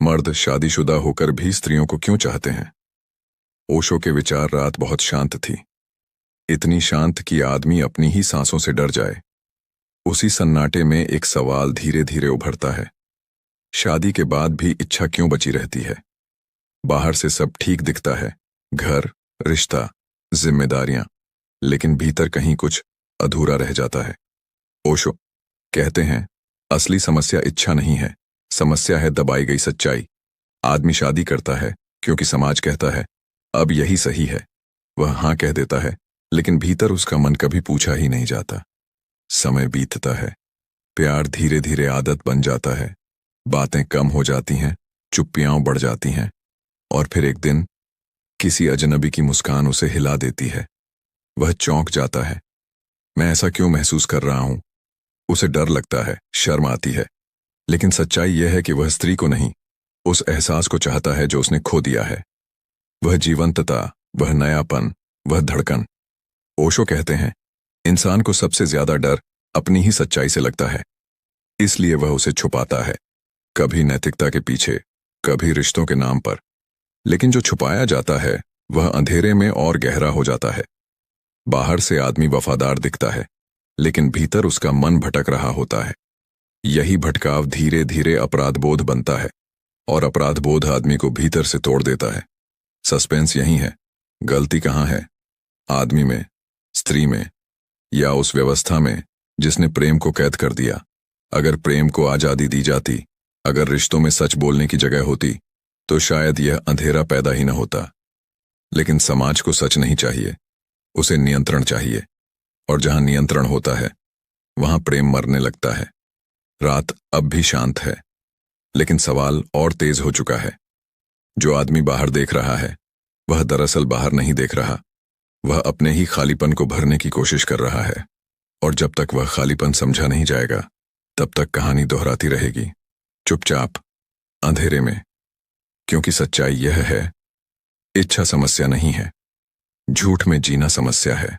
मर्द शादीशुदा होकर भी स्त्रियों को क्यों चाहते हैं? ओशो के विचार। रात बहुत शांत थी, इतनी शांत कि आदमी अपनी ही सांसों से डर जाए। उसी सन्नाटे में एक सवाल धीरे धीरे उभरता है, शादी के बाद भी इच्छा क्यों बची रहती है? बाहर से सब ठीक दिखता है, घर, रिश्ता, जिम्मेदारियां, लेकिन भीतर कहीं कुछ अधूरा रह जाता है। ओशो कहते हैं, असली समस्या इच्छा नहीं है, समस्या है दबाई गई सच्चाई। आदमी शादी करता है क्योंकि समाज कहता है अब यही सही है। वह हाँ कह देता है, लेकिन भीतर उसका मन कभी पूछा ही नहीं जाता। समय बीतता है, प्यार धीरे धीरे आदत बन जाता है, बातें कम हो जाती हैं, चुप्पियां बढ़ जाती हैं, और फिर एक दिन किसी अजनबी की मुस्कान उसे हिला देती है। वह चौंक जाता है, मैं ऐसा क्यों महसूस कर रहा हूं? उसे डर लगता है, शर्म आती है, लेकिन सच्चाई यह है कि वह स्त्री को नहीं, उस एहसास को चाहता है जो उसने खो दिया है। वह जीवंतता, वह नयापन, वह धड़कन। ओशो कहते हैं, इंसान को सबसे ज्यादा डर अपनी ही सच्चाई से लगता है, इसलिए वह उसे छुपाता है, कभी नैतिकता के पीछे, कभी रिश्तों के नाम पर। लेकिन जो छुपाया जाता है वह अंधेरे में और गहरा हो जाता है। बाहर से आदमी वफादार दिखता है, लेकिन भीतर उसका मन भटक रहा होता है। यही भटकाव धीरे धीरे अपराधबोध बनता है, और अपराधबोध आदमी को भीतर से तोड़ देता है। सस्पेंस यही है, गलती कहाँ है? आदमी में, स्त्री में, या उस व्यवस्था में जिसने प्रेम को कैद कर दिया? अगर प्रेम को आजादी दी जाती, अगर रिश्तों में सच बोलने की जगह होती, तो शायद यह अंधेरा पैदा ही न होता। लेकिन समाज को सच नहीं चाहिए, उसे नियंत्रण चाहिए, और जहां नियंत्रण होता है वहां प्रेम मरने लगता है। रात अब भी शांत है, लेकिन सवाल और तेज हो चुका है। जो आदमी बाहर देख रहा है वह दरअसल बाहर नहीं देख रहा, वह अपने ही खालीपन को भरने की कोशिश कर रहा है। और जब तक वह खालीपन समझा नहीं जाएगा, तब तक कहानी दोहराती रहेगी, चुपचाप, अंधेरे में। क्योंकि सच्चाई यह है, इच्छा समस्या नहीं है, झूठ में जीना समस्या है।